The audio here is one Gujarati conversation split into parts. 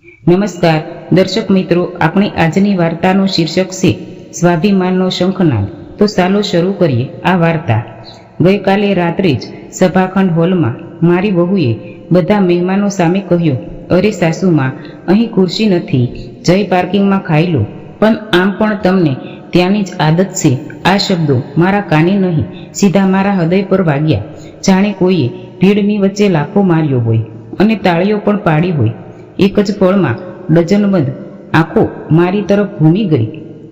નમસ્કાર દર્શક મિત્રો, આપણી આજની વાર્તાનું શીર્ષક છે સ્વાભિમાનનો શંખનાદ. તો ચાલો શરૂ કરીએ આ વાર્તા. ગઈકાલે રાત્રે જ સભાખંડ હોલમાં મારી વહુએ બધા મહેમાનો સામે કહ્યું, અરે સાસુમાં, અહીં ખુરશી નથી, જઈ પાર્કિંગમાં ખાઈ લો. પણ આમ પણ તમને ત્યાંની જ આદત છે. આ શબ્દો મારા કાને નહીં, સીધા મારા હૃદય પર વાગ્યા, જાણે કોઈએ ભીડની વચ્ચે લાફો માર્યો હોય અને તાળીઓ પણ પાડી હોય. એક જ પળમાં ડઝનબંધ આંખો મારી તરફ ઘૂમી ગઈ.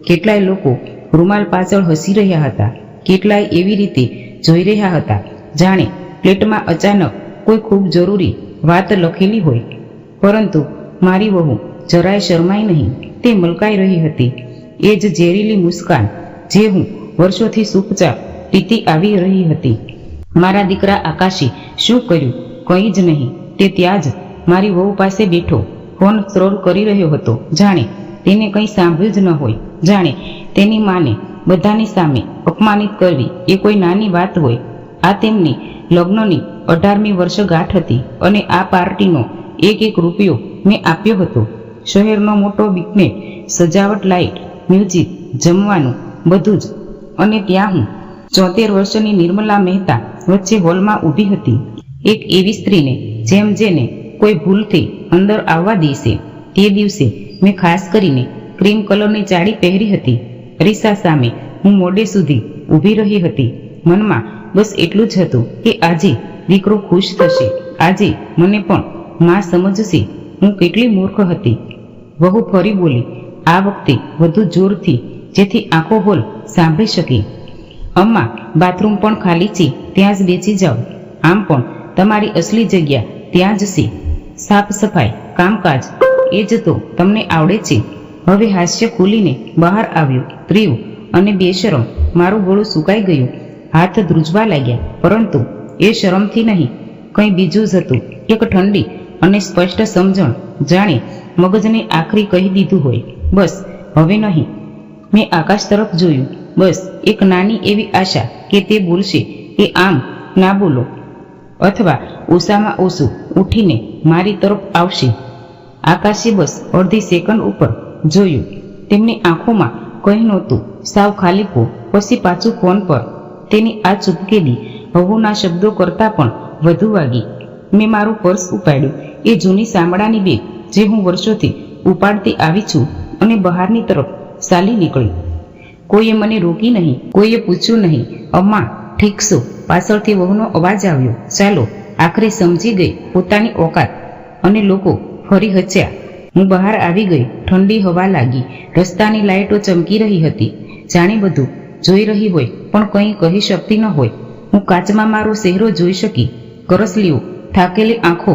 કેટલાય લોકો રૂમાલ પાછળ હસી રહ્યા હતા, કેટલાય એવી રીતે જોઈ રહ્યા હતા જાણે પ્લેટમાં અચાનક કોઈ ખૂબ જરૂરી વાત લખેલી હોય. પરંતુ મારી વહુ જરાય શરમાઈ નહીં, તે મલકાઈ રહી હતી. એ જ ઝેરીલી મુસ્કાન જે હું વર્ષોથી ચૂપચાપ પીતી આવી રહી હતી. મારા દીકરા આકાશે શું કર્યું? કંઈ જ નહીં. તે ત્યાં જ મારી વહુ પાસે બેઠો ફોન સ્ક્રોલ કરી રહ્યો હતો, જાણે તેને કંઈ સાંભળ્યું જ ન હોય, જાણે તેની માને બધાની સામે અપમાનિત કરવી એ કોઈ નાની વાત હોય. આ તેમની લગ્નની 18મી વર્ષગાંઠ હતી અને આ પાર્ટીનો એક રૂપિયો મેં આપ્યો હતો. શહેરનો મોટો બિકનેટ, સજાવટ, લાઇટ, મ્યુઝિક, જમવાનું, બધું જ. અને ત્યાં હું 74 વર્ષની નિર્મલા મહેતા વચ્ચે હોલમાં ઊભી હતી. એક એવી સ્ત્રીને જેને કોઈ ભૂલથી અંદર આવવા દેશે. તે દિવસે મેં ખાસ કરીને ક્રીમ કલરની સાડી પહેરી હતી. અરીસા સામે હું મોડે સુધી ઊભી રહી હતી. મનમાં બસ એટલું જ હતું કે આજે દીકરો ખુશ થશે, આજે મને પણ માં સમજશે હું કેટલી મૂર્ખ હતી. વહુ ફરી બોલી, આ વખતે વધુ જોરથી, જેથી આખો હોલ સાંભળી શકે. અમ્મા, બાથરૂમ પણ ખાલી છે, ત્યાં જ બેસી જાઓ. આમ પણ તમારી અસલી જગ્યા ત્યાં જ છે. સાફ સફાઈ, કામકાજ એ જ તો તમને આવડે છે. હવે હાસ્ય ખુલીને બહાર આવ્યું. ત્રીવ અને બેશરમ મારું ગળું સુકાઈ ગયું, હાથ ધ્રુજવા લાગ્યા. પરંતુ એ શરમથી નહીં, કંઈ બીજું જ હતું. એક ઠંડી અને સ્પષ્ટ સમજણ, જાણે મગજને આખરી કહી દીધું હોય, બસ હવે નહીં. મેં આકાશ તરફ જોયું. બસ એક નાની એવી આશા કે તે બોલશે કે આમ ના બોલો, અથવા ઓછામાં ઓછું ઉઠીને મારી તરફ આવશે. આકાશે બસ અડધી સેકન્ડ ઉપર જોયું. તેમની આંખોમાં કંઈ નહોતું, સાવ ખાલીપો. પછી પાછું ફોન પર. તેની આ ચૂપકેલી વહુના શબ્દો કરતાં પણ વધુ વાગી. મેં મારું પર્સ ઉપાડ્યું, એ જૂની ચામડાની બેગ જે હું વર્ષોથી ઉપાડતી આવી છું, અને બહારની તરફ ચાલી નીકળી. કોઈએ મને રોકી નહીં, કોઈએ પૂછ્યું નહીં, અમ્મા ઠીક છો? પાછળથી વહુનો અવાજ આવ્યો. ચાલો, આખરે સમજી ગઈ પોતાની ઓકાત. અને લોકો ફરી હસ્યા. હું બહાર આવી ગઈ. ઠંડી હવા લાગી. રસ્તાની લાઇટો ચમકી રહી હતી, જાણે બધું જોઈ રહી હોય પણ કંઈ કહી શકતી ન હોય. હું કાચમાં મારો ચહેરો જોઈ શકી, કરસલીઓ, થાકેલી આંખો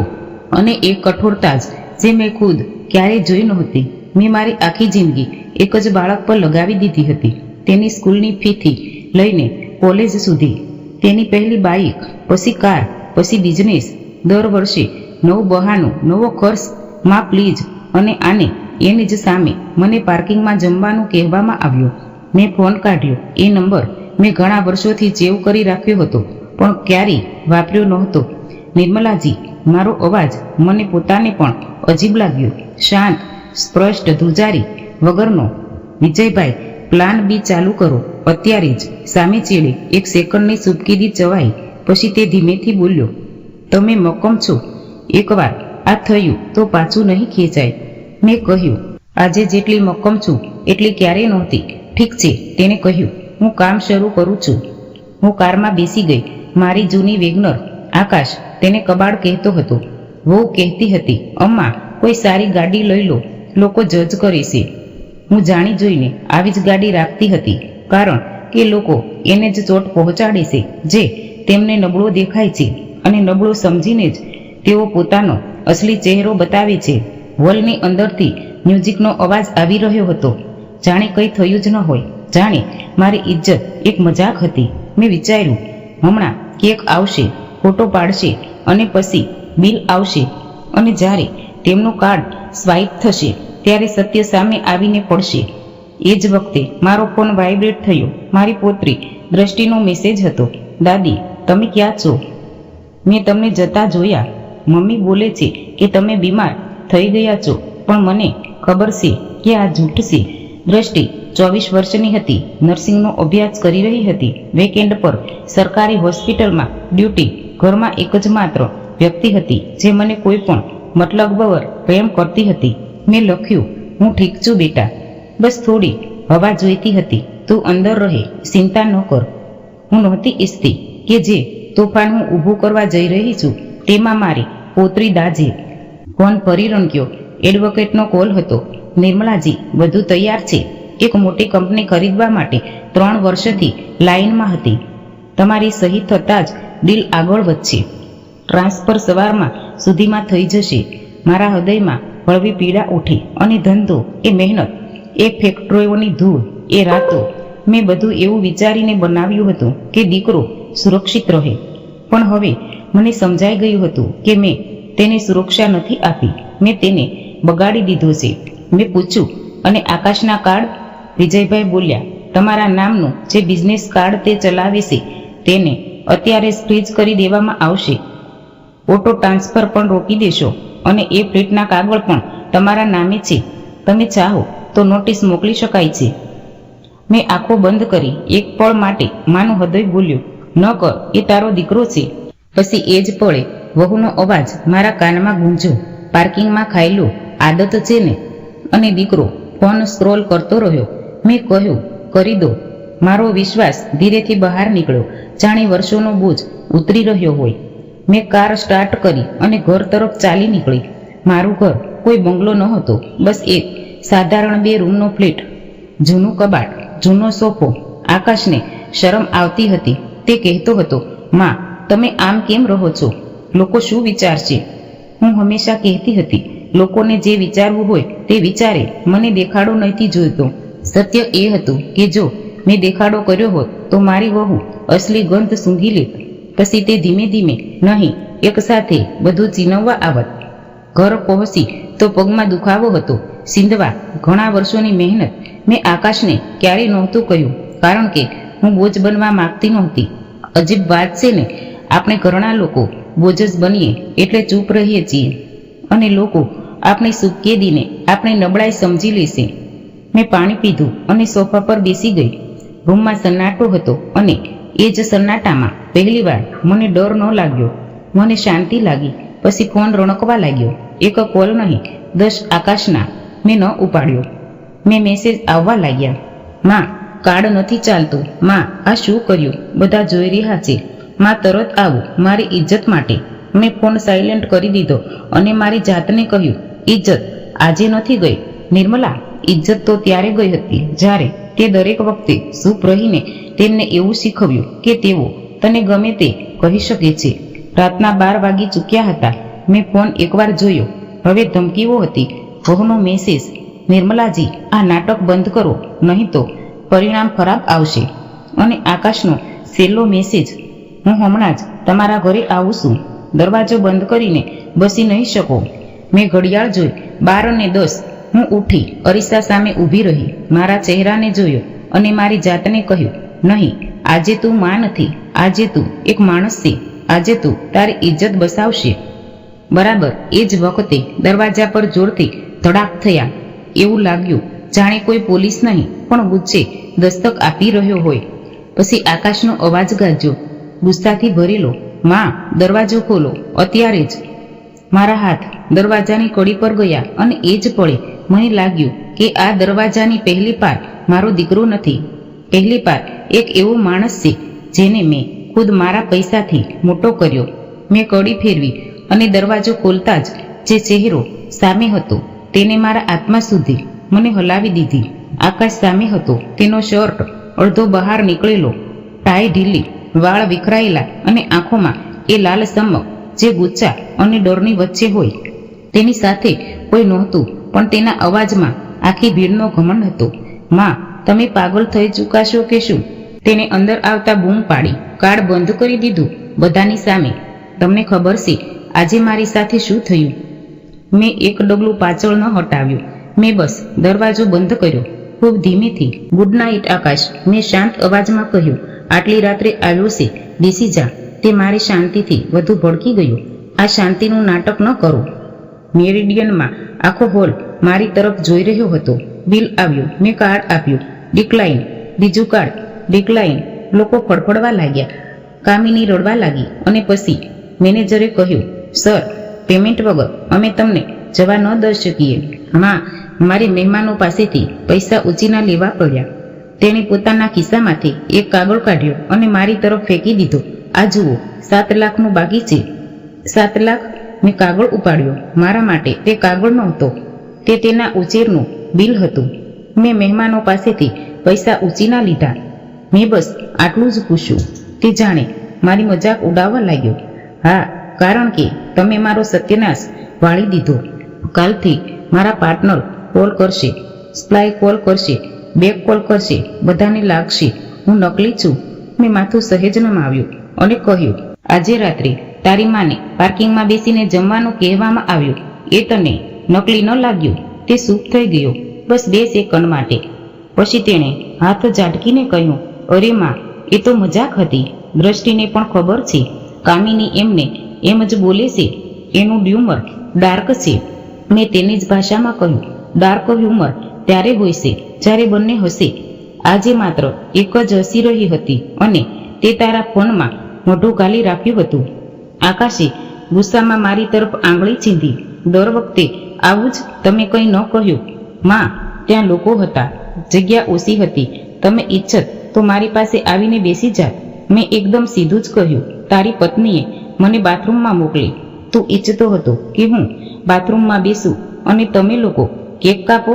અને એક કઠોરતા જ જે મેં ખુદ ક્યારેય જોઈ નહોતી. મેં મારી આખી જિંદગી એક જ બાળક પર લગાવી દીધી હતી. તેની સ્કૂલની ફીથી લઈને કોલેજ સુધી, તેની પહેલી બાઇક, પછી કાર, પછી બિઝનેસ. દર વર્ષે નવું બહાનું, નવો ખર્ચ. માં પ્લીઝ. અને આને એની જ સામે મને પાર્કિંગમાં જમવાનું કહેવામાં આવ્યું. મેં ફોન કાઢ્યો. એ નંબર મેં ઘણા વર્ષોથી સેવ કરી રાખ્યો હતો, પણ ક્યારેય વાપર્યો નહોતો. નિર્મલાજી. મારો અવાજ મને પોતાને પણ અજીબ લાગ્યો. શાંત, સ્પષ્ટ, ધ્રુજારી વગરનો. વિજયભાઈ, પ્લાન બી ચાલુ કરો અત્યારે જ. સામે ચેડે એક સેકન્ડની ચૂપકીદી ચવાઈ. પછી તે ધીમેથી બોલ્યો, તમે મક્કમ છો? એકવાર આ થયું તો પાછું નહીં ખેંચાય. મેં કહ્યું, આજે જેટલી મક્કમ છું એટલી ક્યારેય નહોતી. ઠીક છે, તેણે કહ્યું. હું કામ શરૂ કરું છું. હું કારમાં બેસી ગઈ. મારી જૂની વેગનર. આકાશ તેને કબાડ કહેતો હતો. વહુ કહેતી હતી, અમ્મા કોઈ સારી ગાડી લઈ લો, લોકો જજ કરે છે. હું જાણી જોઈને આવી જ ગાડી રાખતી હતી, કારણ કે લોકો એને જ ચોટ પહોંચાડે છે જે તેમને નબળો દેખાય છે, અને નબળો સમજીને જ તેઓ પોતાનો અસલી ચહેરો બતાવે છે. હોલની અંદરથી મ્યુઝિકનો અવાજ આવી રહ્યો હતો, જાણે કંઈ થયું જ ન હોય, જાણે મારી ઇજ્જત એક મજાક હતી. મેં વિચાર્યું, હમણાં કેક આવશે, ફોટો પાડશે, અને પછી બિલ આવશે. અને જ્યારે તેમનું કાર્ડ સ્વાઇપ થશે ત્યારે સત્ય સામે આવીને પડશે. એ જ વખતે મારો ફોન વાઇબ્રેટ થયો. મારી પોતરી દ્રષ્ટિનો મેસેજ હતો. દાદી, તમે ક્યાં છો? મેં તમને જતા જોયા. મમ્મી બોલે છે કે તમે બીમાર થઈ ગયા છો. પણ મને ખબર છે કે આ જૂઠ છે. દ્રષ્ટિ 24 વર્ષની હતી. નર્સિંગનો અભ્યાસ કરી રહી હતી. વીકેન્ડ પર સરકારી હોસ્પિટલમાં ડ્યુટી. ઘરમાં એક જ માત્ર વ્યક્તિ હતી જે મને કોઈ પણ મતલબ વગર પ્રેમ કરતી હતી. મેં લખ્યું, હું ઠીક છું બેટા, બસ થોડી હવા જોઈતી હતી. તું અંદર રહે, ચિંતા ન કર. હું નહોતી ઈચ્છતી કે જે તોફાન હું ઊભું કરવા જઈ રહી છું તેમાં મારી પોતરી દાજે. ફોન ફરી રણક્યો. એડવોકેટનો કોલ હતો. નિર્મલાજી, બધું તૈયાર છે. એક મોટી કંપની ખરીદવા માટે 3 વર્ષથી લાઇનમાં હતી. તમારી સહી થતાં જ ડીલ આગળ વધશે. ટ્રાન્સફર સવારમાં સુધીમાં થઈ જશે. મારા હૃદયમાં હળવી પીડા ઉઠી. અને ધંધો, એ મહેનત, એ ફેક્ટરીઓની ધૂળ, એ રાતો, મેં બધું એવું વિચારીને બનાવ્યું હતું કે દીકરો સુરક્ષિત રહે. પણ હવે મને સમજાઈ ગયું હતું કે મેં તેને સુરક્ષા નથી આપી, મેં તેને બગાડી દીધો છે. મેં પૂછ્યું, અને આકાશના કાર્ડ? વિજયભાઈ બોલ્યા, તમારા નામનું જે બિઝનેસ કાર્ડ તે ચલાવે છે તેને અત્યારે જ ફ્રીઝ કરી દેવામાં આવશે. ઓટો ટ્રાન્સફર પણ રોકી દેશો અને એ ફ્લેટના કાગળ પણ તમારા નામે છે. તમે ચાહો તો નોટિસ મોકલી શકાય છે. મેં આંખો બંધ કરી. એક પળ માટે માનું હૃદય બોલ્યું, ન કર, એ તારો દીકરો છે. પછી એ જ પળે વહુનો અવાજ મારા કાનમાં ગૂંજ્યો, પાર્કિંગમાં ખાયલો, આદત છે ને? અને દીકરો ફોન સ્ક્રોલ કરતો રહ્યો. મેં કહ્યું, કરી દો. મારો વિશ્વાસ ધીરેથી બહાર નીકળ્યો, જાણે વર્ષોનો બોજ ઉતરી રહ્યો હોય. મેં કાર સ્ટાર્ટ કરી અને ઘર તરફ ચાલી નીકળી. મારું ઘર કોઈ બંગલો નહોતો, બસ એક સાધારણ 2 રૂમનો ફ્લેટ. જૂનું કબાટ, જૂનો સોફો. આકાશને શરમ આવતી હતી. તે કહેતો હતો, માં, તમે આમ કેમ રહો છો? લોકો શું વિચારશે? હું હંમેશા કહેતી હતી, લોકોને જે વિચારવું હોય તે વિચારે, મને દેખાડો નથી જોઈતો. સત્ય એ હતું કે જો મેં દેખાડો કર્યો હોત તો મારી વહુ અસલી ગંધ સૂંઘી લેત. પછી તે ધીમે ધીમે, નહીં એક સાથે, બધું ચીનવવા આવત. ઘર પહોંચી તો પગમાં દુખાવો હતો. સિંધવા ઘણા વર્ષોની મહેનત. મેં આકાશને ક્યારેય નહોતું કહ્યું, કારણ કે હું બોજ બનવા માંગતી નહોતી. અજીબ વાત છે ને, આપણે ઘરના લોકો બોજ જ બનીએ એટલે ચૂપ રહીએ છીએ અને લોકો આપણી સુકેદીને આપણી નબળાઈ સમજી લેશે. મેં પાણી પીધું અને સોફા પર બેસી ગઈ. રૂમમાં સન્નાટો હતો અને એ જ સન્નાટામાં પહેલીવાર મને ડર ન લાગ્યો, મને શાંતિ લાગી. પછી ફોન રણકવા લાગ્યો. એક કોલ નહીં, 10 આકાશના. મેં ન ઉપાડ્યો. મેં મેસેજ આવવા લાગ્યા. માં, કાર્ડ નથી ચાલતું. માં, આ શું કર્યું? બધા જોઈ રહ્યા છે. માં, તરત આવું મારી ઇજ્જત માટે. મેં ફોન સાયલેન્ટ કરી દીધો અને મારી જાતને કહ્યું, ઇજ્જત આજે નથી ગઈ નિર્મલા. ઇજ્જત તો ત્યારે ગઈ હતી જ્યારે તે દરેક વખતે ચૂપ રહીને તેમને એવું શીખવ્યું કે તેઓ તને ગમે તે કહી શકે છે. રાતના 12 વાગી ચૂક્યા હતા. મેં ફોન એકવાર જોયો. હવે ધમકીઓ હતી. વહુનો મેસેજ, નિર્મલાજી, આ નાટક બંધ કરો, નહીં તો પરિણામ ખરાબ આવશે. અને આકાશનો છેલ્લો મેસેજ, હું હમણાં જ તમારા ઘરે આવું છું. દરવાજો બંધ કરીને બસી નહીં શકો. મેં ઘડિયાળ જોઈ, 12:10. હું ઉઠી, અરીસા સામે ઊભી રહી, મારા ચહેરાને જોયો અને મારી જાતને કહ્યું, નહીં, આજે તું માં નથી, આજે તું એક માણસ છે. આજે તું તારી ઇજ્જત બસાવશે. બરાબર એ જ વખતે દરવાજા પર જોરથી ધડાક થયા. એવું લાગ્યું જાણે કોઈ પોલીસ નહીં પણ ગુસ્સે દસ્તક આપી રહ્યો હોય. પછી આકાશનો અવાજ ગાજ્યો, ગુસ્સાથી ભરેલો, માં, દરવાજો ખોલો અત્યારે જ. મારા હાથ દરવાજાની કડી પર ગયા અને એ જ પળે મને લાગ્યું કે આ દરવાજાની પહેલી પાર મારો દીકરો નથી. પહેલી પાર એક એવો માણસ છે જેને મેં ખુદ મારા પૈસાથી મોટો કર્યો. મેં કડી ફેરવી અને દરવાજો ખોલતા જ જે ચહેરો સામે હતો તેને મારા આત્મા સુધી મને હલાવી દીધી. આકાશ સામે હતો. તેનો શર્ટ અડધો બહાર નીકળેલો, ટાઈ ઢીલી, વાળ વિખરાયેલા અને આંખોમાં એ લાલ ચમક જે ગુસ્સા અને ડરની વચ્ચે હોય. તેની સાથે કોઈ નહોતું પણ તેના અવાજમાં આખી ભીડનો ઘમંડ હતો. માં, તમે પાગલ થઈ ચૂકાશો કે શું? તેને અંદર આવતા બૂમ પાડી. કાર્ડ બંધ કરી દીધું બધાની સામે. તમને ખબર છે આજે મારી સાથે શું થયું? મેં એક ડગલું પાછળ ન હટાવ્યું. મેં બસ દરવાજો બંધ કર્યો, ખૂબ ધીમેથી. ગુડ નાઇટ આકાશ, મેં શાંત અવાજમાં કહ્યું. આટલી રાત્રે આવ્યો છે, બેસી જા. તે મારી શાંતિથી વધુ ભડકી ગયો. આ શાંતિનું નાટક ન કરો. મેરિડિયનમાં આખો હોલ મારી તરફ જોઈ રહ્યો હતો. બિલ આવ્યું. મેં કાર્ડ આપ્યું. ડિક્લાઇન. બીજું કાર્ડ. ડિક્લાઇન. લોકો ફડફડવા લાગ્યા. કામિની રડવા લાગી અને પછી મેનેજરે કહ્યું, સર, પેમેન્ટ વગર અમે તમને જવા ન દઈ શકીએ. મારે મહેમાનો પાસેથી પૈસા ઉચીના લેવા પડ્યા. તેણે પોતાના ખિસ્સામાંથી એક કાગળ કાઢ્યો અને મારી તરફ ફેંકી દીધો. આ જુઓ, 7 લાખનું બાકી છે. 7 લાખ? મેં કાગળ ઉપાડ્યો. મારા માટે તે કાગળ નહોતો, તે તેના ઉછેરનું બિલ હતું. મેં મહેમાનો પાસેથી પૈસા ઉચીના લીધા. મેં બસ આટલું જ પૂછ્યું. તે જાણે મારી મજાક ઉડાવવા લાગ્યો. હા, કારણ કે તમે મારો સત્યનાશ વાળી દીધો. કાલથી મારા પાર્ટનર કોલ કરશે, સ્પ્લાય કોલ કરશે, બેક કોલ કરશે. બધાને લાગશે હું નકલી છું. મેં માથું સહેજ નમાવ્યું અને કહ્યું, આજે રાત્રે તારી માને પાર્કિંગમાં બેસીને જમવાનું કહેવામાં આવ્યું. એ તને નકલી ન લાગ્યું? તે ચૂપ થઈ ગયો, બસ 2 સેકન્ડ માટે. પછી તેણે હાથ ઝાટકીને કહ્યું, અરે માં, એ તો મજાક હતી. દ્રષ્ટિને પણ ખબર છે કામિની એમને એમ જ બોલે છે. એનું હ્યુમર ડાર્ક છે. મેં તેની જ ભાષામાં કહ્યું, ડાર્ક હ્યુમર ત્યારે હોય છે જ્યારે બંને હસે. આજે માત્ર એક જ હસી રહી હતી અને તે તારા ફોનમાં મોઢું ગાલી રાખ્યું હતું. આકાશે ગુસ્સામાં મારી તરફ આંગળી ચીંધી. દર વખતે આવું જ તમે કંઈ ન કહ્યું? માં, ત્યાં લોકો હતા, જગ્યા ઓછી હતી. તમે ઈચ્છત તો મારી પાસે આવીને બેસી જાત. મેં એકદમ સીધું જ કહ્યું. તારી પત્નીએ મને બાથરૂમમાં મોકલી. તું ઈચ્છતો હતો કે હું બાથરૂમમાં બેસું અને તમે લોકો કેક કાપો?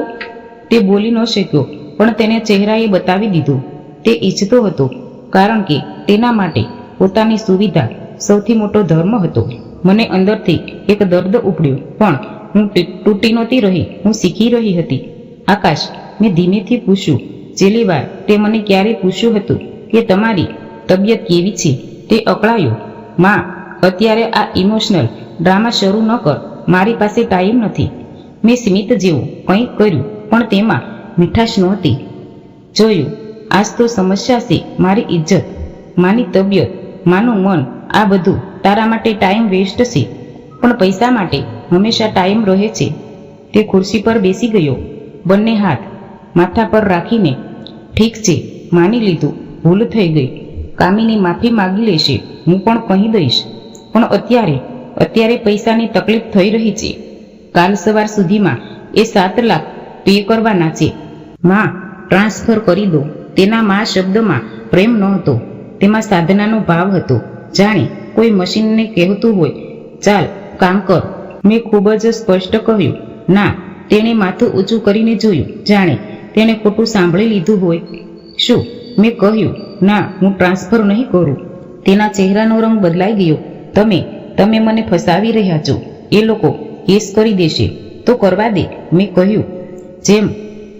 તે બોલી ન શક્યો, પણ તેને ચહેરાએ બતાવી દીધું. તે ઈચ્છતો હતો, કારણ કે તેના માટે પોતાની સુવિધા સૌથી મોટો ધર્મ હતો. મને અંદરથી એક દર્દ ઉપડ્યું, પણ હું તૂટી નહોતી રહી, હું શીખી રહી હતી. આકાશ, મેં ધીમેથી પૂછ્યું, છેલ્લી વાર તે મને ક્યારે પૂછ્યું હતું કે તમારી તબિયત કેવી છે? તે અકળાયો. માં, અત્યારે આ ઇમોશનલ ડ્રામા શરૂ ન કર. મારી પાસે ટાઈમ નથી. મેં સ્મિત જેવું કંઈક કર્યું, પણ તેમાં મીઠાશ નહોતી. જોયું, આજ તો સમસ્યા છે મારી ઇજ્જત, માની તબિયત, માનું મન. આ બધું તારા માટે ટાઈમ વેસ્ટ છે, પણ પૈસા માટે હંમેશા ટાઈમ રહે છે. તે ખુરશી પર બેસી ગયો, બંને હાથ માથા પર રાખીને. ઠીક છે, માની લીધું, ભૂલ થઈ ગઈ. કામિની માફી માગી લેશે, હું પણ કહી દઈશ. પણ અત્યારે પૈસાની તકલીફ થઈ રહી છે. કાલ સવાર સુધીમાં એ 7 લાખ પે કરવાના છે. માં, ટ્રાન્સફર કરી દો. તેના માં શબ્દમાં પ્રેમ નહોતો, તેમાં સાધનાનો ભાવ હતો. જાણે કોઈ મશીનને કહેતું હોય, ચાલ કામ કર. મેં ખૂબ જ સ્પષ્ટ કહ્યું. ના. તેણે માથું ઊંચું કરીને જોયું, જાણે તેણે ખોટું સાંભળી લીધું હોય. શું? મેં કહ્યું, ના, હું ટ્રાન્સફર નહીં કરું. તેના ચહેરાનો રંગ બદલાઈ ગયો. તમે મને ફસાવી રહ્યા છો. એ લોકો કેસ કરી દેશે તો કરવા દે. મેં કહ્યું, જેમ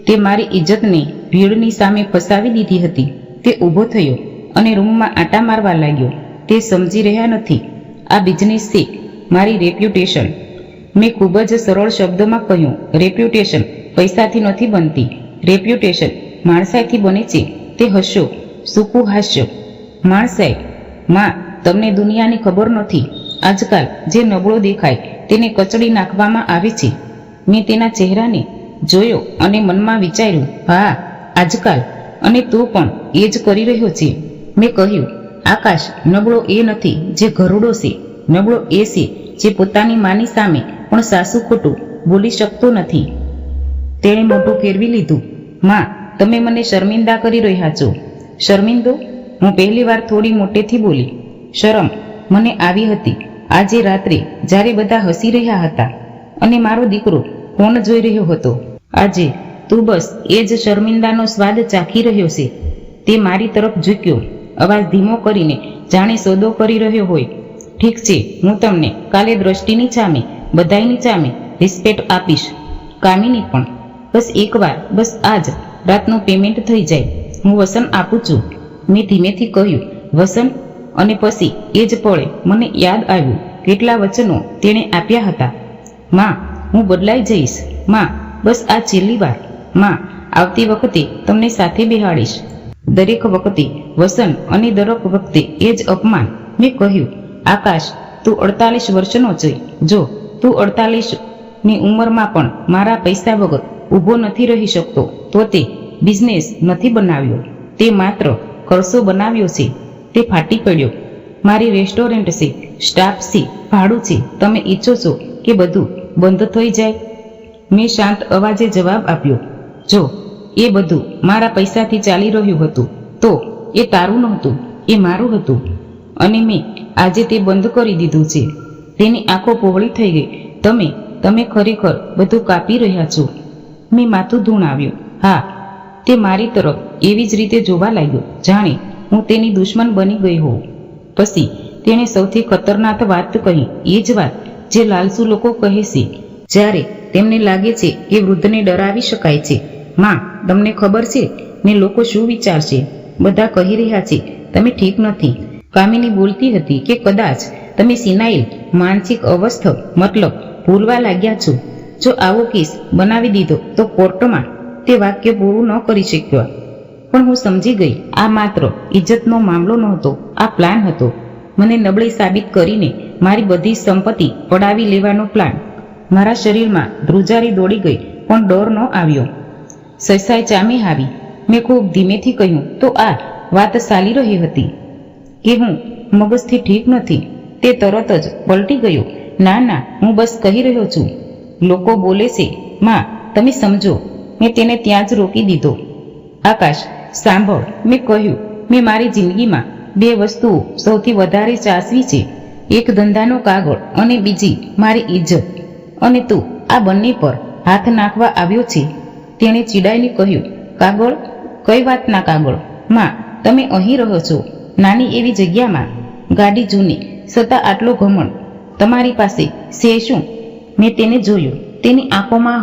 તે મારી ઇજ્જતને ભીડની સામે ફસાવી દીધી હતી. તે ઊભો થયો અને રૂમમાં આંટા મારવા લાગ્યો. તે સમજી રહ્યા નથી, આ બિઝનેસ છે, મારી રેપ્યુટેશન. મેં ખૂબ જ સરળ શબ્દોમાં કહ્યું, રેપ્યુટેશન પૈસાથી નથી બનતી, રેપ્યુટેશન માણસાઈથી બને છે. તે હસ્યો, સૂકું હાસ્ય. માણસાઈ? માં, તમને દુનિયાની ખબર નથી. આજકાલ જે નબળો દેખાય તેને કચડી નાખવામાં આવે છે. મેં તેના ચહેરાને જોયો અને મનમાં વિચાર્યું, હા, આજકાલ. અને તું પણ એ જ કરી રહ્યો છે. મેં કહ્યું, આકાશ, નબળો એ નથી જે ઘરડો છે, નબળો એ છે જે પોતાની માની સામે પણ સાસુ ખોટું બોલી શકતો નથી. તેણે મોઢું ફેરવી લીધું. માં, તમે મને શર્મિંદા કરી રહ્યા છો. શર્મિંદો? હું પહેલી વાર થોડી મોટેથી બોલી. શરમ મને આવી હતી આજે રાત્રે, જ્યારે બધા હસી રહ્યા હતા અને મારો દીકરો ફોન જોઈ રહ્યો હતો. આજે તું બસ એ જ શર્મિંદાનો સ્વાદ ચાખી રહ્યો છે. તે મારી તરફ ઝૂક્યો, અવાજ ધીમો કરીને, જાણે સોદો કરી રહ્યો હોય. ઠીક છે, હું તમને કાલે દ્રષ્ટિની સામે, બધાની સામે રિસ્પેક્ટ આપીશ. કામિની પણ. બસ એકવાર, બસ આજ રાતનું પેમેન્ટ થઈ જાય. હું વસન આપું છું. મેં ધીમેથી કહ્યું, વસન? અને પછી એ જ પળે મને યાદ આવ્યું કેટલા વચનો તેણે આપ્યા હતા. માં, હું બદલાઈ જઈશ. માં, બસ આ છેલ્લી વાર. માં, આવતી વખતે તમને સાથે બેહાડીશ. દરેક વખતે વસન અને દરેક વખતે એ જ અપમાન. મેં કહ્યું, આકાશ, તું 48 વર્ષનો છે. જો તું 48 ની ઉંમરમાં પણ મારા પૈસા વગર ઊભો નથી રહી શકતો તો તે બિઝનેસ નથી બનાવ્યો, તે માત્ર ખર્ચો બનાવ્યો છે. તે ફાટી પડ્યો. મારી રેસ્ટોરન્ટ છે, સ્ટાફ છે, ભાડું છે. તમે ઈચ્છો છો કે બધું બંધ થઈ જાય? મેં શાંત અવાજે જવાબ આપ્યો, જો એ બધું મારા પૈસાથી ચાલી રહ્યું હતું તો એ તારું નહોતું, એ મારું હતું. અને મેં આજે તે બંધ કરી દીધું છે. તેની આંખો પહોળી થઈ ગઈ. તમે ખરેખર બધું કાપી રહ્યા છો. મેં માથું ધૂણાવ્યું. હા. તે મારી તરફ એવી જ રીતે જોવા લાગ્યો જાણે હું તેની દુશ્મન બની ગઈ હોઉં. પછી તેણે સૌથી ખતરનાક વાત કહી, એ જ વાત જે લાલસુ લોકો કહે છે જ્યારે તેમને લાગે છે કે વૃદ્ધને ડરાવી શકાય છે. માં, તમને ખબર છે ને લોકો શું વિચારશે? બધા કહી રહ્યા છે તમે ઠીક નથી. કામિની બોલતી હતી કે કદાચ તમે સિનાઇલ માનસિક અવસ્થા મતલબ ભૂલવા લાગ્યા છો. જો આવો કેસ બનાવી દીધો તો કોર્ટમાં તે વાક્ય પૂરું ન કરી શક્યો. પણ હું સમજી ગઈ આ માત્ર ઇજ્જતનો મામલો નહોતો, આ પ્લાન હતો. મને નબળી સાબિત કરીને મારી બધી સંપત્તિ પડાવી લેવાનો પ્લાન. મારા શરીરમાં ધ્રુજારી દોડી ગઈ પણ ડર ન આવ્યો. સસાઈ ચામી આવી. મેં ખૂબ ધીમેથી કહ્યું, તો આ વાત ચાલી રહી હતી કે હું મગજથી ઠીક નથી. તે તરત જ પલટી ગયો. ના, હું બસ કહી રહ્યો છું. લોકો બોલે છે. માં, તમે સમજો. મેં તેને ત્યાં જ રોકી દીધો. આકાશ, સાંભળ, મેં કહ્યું, મેં મારી જિંદગીમાં 2 વસ્તુઓ સૌથી વધારે ચાસવી છે. એક ધંધાનો કાગળ અને બીજી મારી ઇજ્જત. અને તું આ બંને પર હાથ નાખવા આવ્યો છે. તેણે ચીડાઈને કહ્યું, કાગળ? કઈ વાતના કાગળ? માં, તમે અહીં રહો છો, નાની એવી જગ્યામાં, ગાડી જૂની છતાં આટલો ઘમંડ તમારી પાસે છે શું? મેં તેને જોયું. તેની આંખોમાં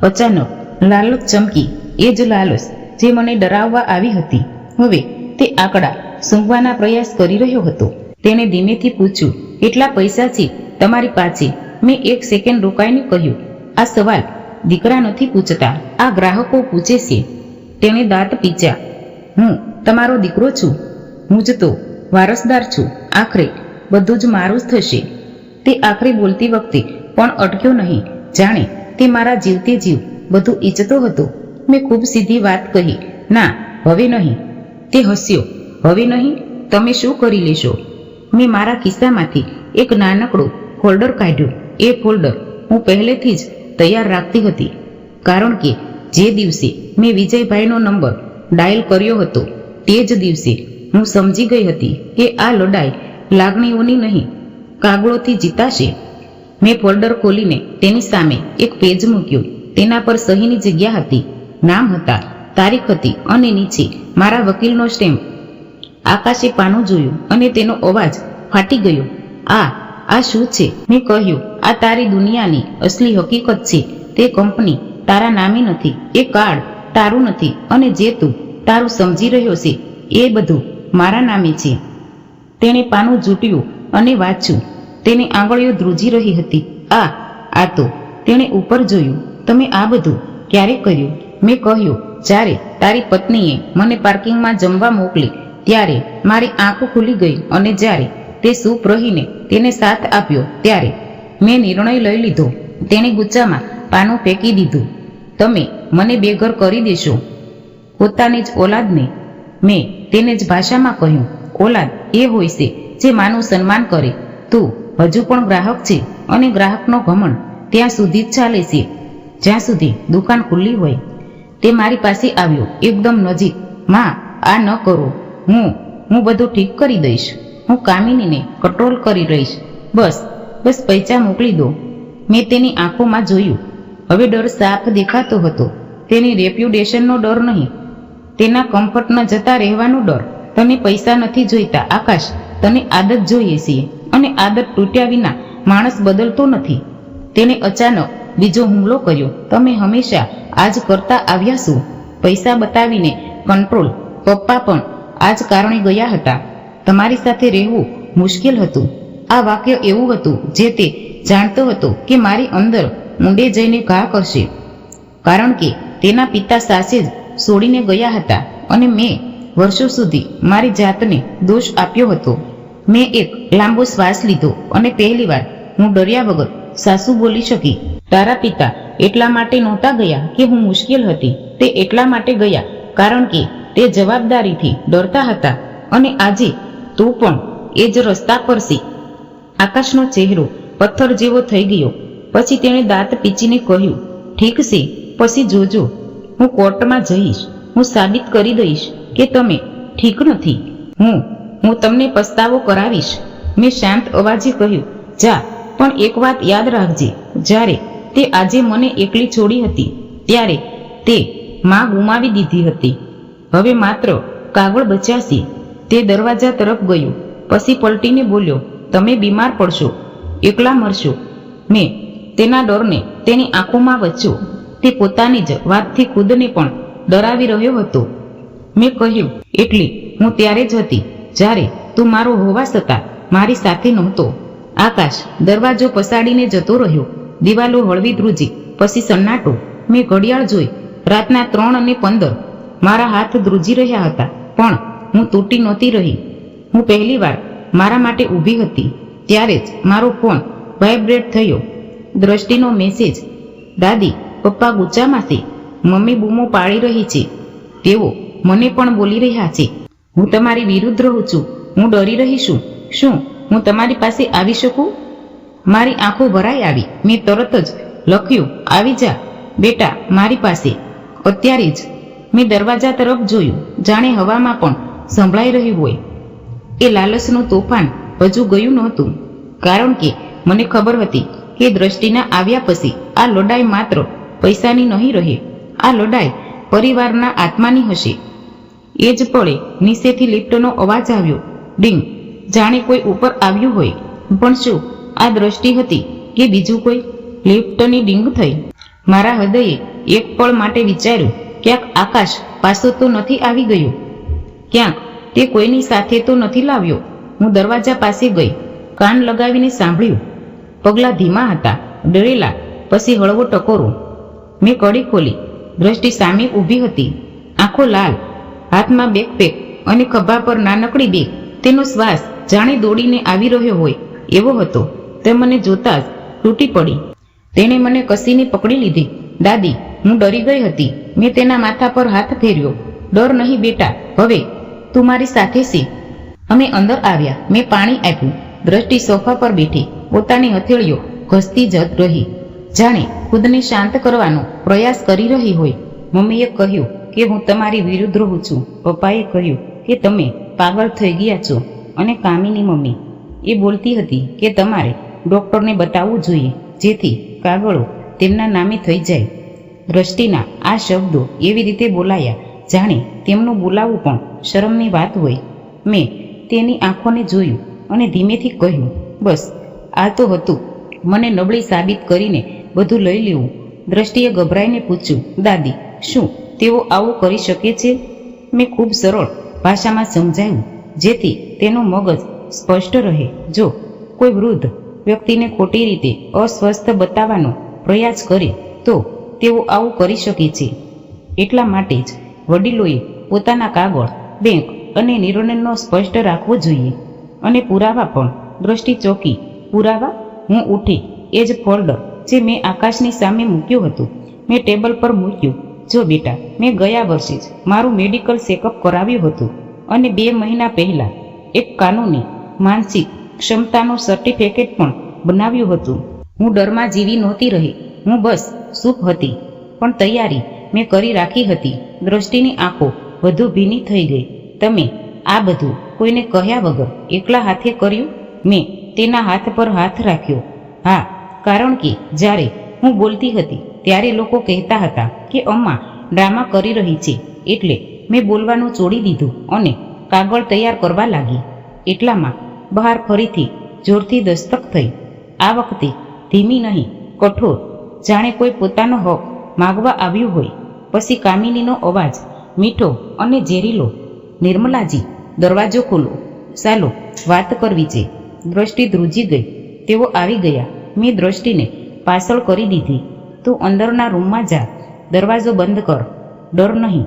અચાનક લાલચ ચમકી. એ જ લાલચ જે મને ડરાવવા આવી હતી. હવે તે આંકડા સૂંઘવાના પ્રયાસ કરી રહ્યો હતો. તેણે ધીમેથી પૂછ્યું, કેટલા પૈસા છે તમારી પાસે? મેં 1 સેકન્ડ રોકાઈને કહ્યું, આ સવાલ દીકરા નથી પૂછતા, આ ગ્રાહકો પૂછે છે. તેણે દાંત પીંચ્યા. હું તમારો દીકરો છું. હું જ તો વારસદાર છું. આખરે બધું જ મારું જ થશે. તે આખરે બોલતી વખતે પણ અટક્યો નહીં, જાણે તે મારા જીવતે જીવ બધું ઈચ્છતો હતો. મેં ખૂબ સીધી વાત કહી, ના, હવે નહીં. તે હસ્યો. હવે નહીં? તમે શું કરી લેશો? મેં મારા ખિસ્સામાંથી એક નાનકડું ફોલ્ડર કાઢ્યું. એ ફોલ્ડર હું પહેલેથી જ તૈયાર રાખતી હતી, કારણ કે જે દિવસે મેં વિજયભાઈનો નંબર ડાયલ કર્યો હતો તે જ દિવસે હું સમજી ગઈ હતી કે આ લડાઈ લાગણીઓની નહીં, કાગળોથી જીતાશે. મેં ફોલ્ડર ખોલીને તેની સામે એક પેજ મૂક્યું. તેના પર સહીની જગ્યા હતી, નામ હતા, તારીખ હતી અને નીચે મારા વકીલનો સ્ટેમ્પ. આકાશે પાનું જોયું અને તેનો અવાજ ફાટી ગયો. આ શું છે? મેં કહ્યું, આ તારી દુનિયાની અસલી હકીકત છે. તે કંપની તારા નામે નથી, એ કાર્ડ તારું નથી, અને જે તું તારું સમજી રહ્યો છે એ બધું મારા નામે છે. તેણે પાનું ઝૂંટ્યું અને વાંચ્યું. તેની આંગળીઓ ધ્રુજી રહી હતી. આ તો. તેણે ઉપર જોયું. તમે આ બધું ક્યારે કર્યું? મેં કહ્યું, જ્યારે તારી પત્નીએ મને પાર્કિંગમાં જમવા મોકલી ત્યારે મારી આંખો ખુલી ગઈ, અને જ્યારે તે સૂપ રહીને તેને સાથ આપ્યો ત્યારે મેં નિર્ણય લઈ લીધો. તેણે ગુચ્છામાં પાનું ફેંકી દીધું. તમે મને બેઘર કરી દેશો. પોતાની જ ઓલાદને. મેં તેને જ ભાષામાં કહ્યું, ઓલાદ એ હોય છે જે માનું સન્માન કરે. તું હજુ પણ ગ્રાહક છે, અને ગ્રાહકનો ઘમંડ ત્યાં સુધી જ ચાલે છે જ્યાં સુધી દુકાન ખુલ્લી હોય. તે મારી પાસે આવ્યો, એકદમ નજીક. માં, આ ન કરો. હું બધું ઠીક કરી દઈશ. હું કામિનીને કંટ્રોલ કરી રહીશ. બસ પૈસા મોકલી દો. મેં તેની આંખોમાં જોયું. હવે ડર સાફ દેખાતો હતો. તેની રેપ્યુટેશનનો ડર નહીં, તેના કમ્ફર્ટ ન જતા રહેવાનો ડર. તને પૈસા નથી જોઈતા આકાશ, તને આદત જોઈએ છે, અને આદત તૂટ્યા વિના માણસ બદલતો નથી. તેને અચાનક બીજો હુમલો કર્યો. તમે હંમેશા આ જ કરતા આવ્યા છો, પૈસા બતાવીને કંટ્રોલ. પપ્પા પણ આ જ કારણે ગયા હતા. તમારી સાથે રહેવું મુશ્કેલ હતું. આ વાક્ય એવું હતું જે તે જાણતો હતો કે મારી અંદર ઊંડે જઈને ઘા કરશે, કારણ કે તેના પિતા સાસે જ છોડીને ગયા હતા, અને મેં વર્ષો સુધી મારી જાતને દોષ આપ્યો હતો. મેં એક લાંબો શ્વાસ લીધો, અને પહેલીવાર હું ડર્યા વગર સાસુ બોલી શકી. તારા પિતા એટલા માટે નહોતા ગયા કે હું મુશ્કેલ હતી, તે એટલા માટે ગયા કારણ કે તે જવાબદારીથી ડરતા હતા. અને આજે તું પણ એ જ રસ્તા પર છે. આકાશનો ચહેરો પથ્થર જેવો થઈ ગયો. પછી તેણે દાંત પીચીને કહ્યું, ઠીક છે, પછી જોજો. હું કોર્ટમાં જઈશ. હું સાબિત કરી દઈશ કે તમે ઠીક નથી. હું તમને પસ્તાવો કરાવીશ. મેં શાંત અવાજે કહ્યું, જા, પણ એક વાત યાદ રાખજે, જ્યારે તે આજે મને એકલી છોડી હતી ત્યારે તે માં ગુમાવી દીધી હતી. હવે માત્ર કાગળ બચ્યા છે. તે દરવાજા તરફ ગયો, પછી પલટીને બોલ્યો, તમે બીમાર પડશો, એકલા મરશો. મેં તેના ડરને તેની આંખોમાં વચ્યો. તે પોતાની જ વાતથી ખુદને પણ ડરાવી રહ્યો હતો. મેં કહ્યું, એટલી હું ત્યારે જ હતી જ્યારે તું મારો હોવા છતાં મારી સાથે નહોતો. આકાશ દરવાજો પસાડીને જતો રહ્યો. દિવાલો હળવી ધ્રુજી, પછી સન્નાટો. મેં ઘડિયાળ જોઈ. રાતના 3:15. મારા હાથ ધ્રુજી રહ્યા હતા, પણ હું તૂટી નહોતી રહી. હું પહેલીવાર મારા માટે ઊભી હતી. ત્યારે જ મારો ફોન વાઇબ્રેટ થયો. દ્રષ્ટિનો મેસેજ. દાદી, પપ્પા ગુચ્ચામાં છે. મમ્મી બૂમો પાડી રહી છે. તેઓ મને પણ બોલી રહ્યા છે, હું તમારી વિરુદ્ધ રહું છું. હું ડરી રહી છું. શું હું તમારી પાસે આવી શકું? મારી આંખો ભરાઈ આવી. મેં તરત જ લખ્યું, આવી જા બેટા મારી પાસે, અત્યારે જ. મેં દરવાજા તરફ જોયું, જાણે હવામાં પણ સંભળાઈ રહ્યું હોય. એ લાલચનું તોફાન હજુ ગયું નહોતું, કારણ કે મને ખબર હતી કે દ્રષ્ટિના આવ્યા પછી આ લડાઈ માત્ર પૈસાની નહીં રહે. આ લડાઈ પરિવારના આત્માની હશે. એ જ પળે નીચેથી લિફ્ટનો અવાજ આવ્યો. ડિંગ, જાણે કોઈ ઉપર આવ્યું હોય. પણ શું આ દ્રષ્ટિ હતી કે બીજું કોઈ? લિફ્ટની ડિંગ થઈ. મારા હૃદયે એક પળ માટે વિચાર્યું, ક્યાંક આકાશ પાછો તો નથી આવી ગયો, ક્યાંક તે કોઈની સાથે તો નથી લાવ્યો. હું દરવાજા પાસે ગઈ, કાન લગાવીને સાંભળ્યું. પગલાં ધીમા હતા, ડરેલા, પછી હળવો ટકોરો. મેં કડી ખોલી. દ્રષ્ટિ સામે ઊભી હતી, આંખો લાલ, હાથમાં બેકપેક અને ખભા પર નાનકડી બેગ. તેનો શ્વાસ જાણે દોડીને આવી રહ્યો હોય એવો હતો. તે મને જોતા જ તૂટી પડી. તેણે મને કસીને પકડી લીધી. દાદી, હું ડરી ગઈ હતી. મેં તેના માથા પર હાથ ફેર્યો. ડર નહીં બેટા, હવે તું મારી સાથે છે. અમે અંદર આવ્યા. મેં પાણી આપ્યું. દ્રષ્ટિ સોફા પર બેઠી પોતાની હથેળીઓ ઘસતી જ રહી, જાણે ખુદને શાંત કરવાનો પ્રયાસ કરી રહી હોય. મમ્મીએ કહ્યું કે હું તમારી વિરુદ્ધ રહું છું. પપ્પાએ કહ્યું કે તમે પાગલ થઈ ગયા છો. અને કામિની મમ્મી એ બોલતી હતી કે તમારે ડૉક્ટરને બતાવવું જોઈએ, જેથી કાગળો તેમના નામે થઈ જાય. દ્રષ્ટિના આ શબ્દો એવી રીતે બોલાયા જાણે તેમનું બોલાવવું પણ શરમની વાત હોય. મેં તેની આંખોને જોયું અને ધીમેથી કહ્યું, બસ આ તો હતું, મને નબળી સાબિત કરીને બધું લઈ લેવું. દ્રષ્ટિએ ગભરાઈને પૂછ્યું, દાદી, શું તેઓ આવું કરી શકે છે? મેં ખૂબ સરળ ભાષામાં સમજાવ્યું, જેથી તેનું મગજ સ્પષ્ટ રહે. જો કોઈ વૃદ્ધ વ્યક્તિને ખોટી રીતે અસ્વસ્થ બતાવવાનો પ્રયાસ કરે તો તેઓ આવું કરી શકે છે. એટલા માટે જ વડીલોએ પોતાના કાગળ, બેંક અને નિર્ણયનો સ્પષ્ટ રાખવો જોઈએ. અને પુરાવા પણ. દ્રષ્ટિ ચોકી. પુરાવા? હું ઉઠી. એ જ ફોલ્ડર જે મેં આકાશની સામે મૂક્યું હતું, મેં ટેબલ પર મૂક્યું. જો બેટા, મેં ગયા વર્ષે જ મારું મેડિકલ ચેકઅપ કરાવ્યું હતું અને 2 મહિના પહેલાં એક કાનૂની માનસિક ક્ષમતાનું સર્ટિફિકેટ પણ બનાવ્યું હતું. હું ડરમાં જીવી નહોતી રહી. હું બસ ચૂપ હતી, પણ તૈયારી મેં કરી રાખી હતી. દ્રષ્ટિની આંખો વધુ ભીની થઈ ગઈ. તમે આ બધું કોઈને કહ્યા વગર એકલા હાથે કર્યું? મેં તેના હાથ પર હાથ રાખ્યો. હા, કારણ કે જ્યારે હું બોલતી હતી ત્યારે લોકો કહેતા હતા કે અમ્મા ડ્રામા કરી રહી છે. એટલે મેં બોલવાનું છોડી દીધું અને કાગળ તૈયાર કરવા લાગી. એટલામાં બહાર ફરીથી જોરથી દસ્તક થઈ. આ વખતે ધીમી નહીં, કઠોર, જાણે કોઈ પોતાનો હક માગવા આવ્યું હોય. પછી કામિનીનો અવાજ, મીઠો અને ઝેરીલો, નિર્મલાજી, દરવાજો ખોલો, ચાલો વાત કરવી છે. દ્રષ્ટિ ધ્રુજી ગઈ. તેઓ આવી ગયા. મેં દ્રષ્ટિને પાછળ કરી દીધી. તું અંદરના રૂમમાં જા, દરવાજો બંધ કર, ડર નહીં.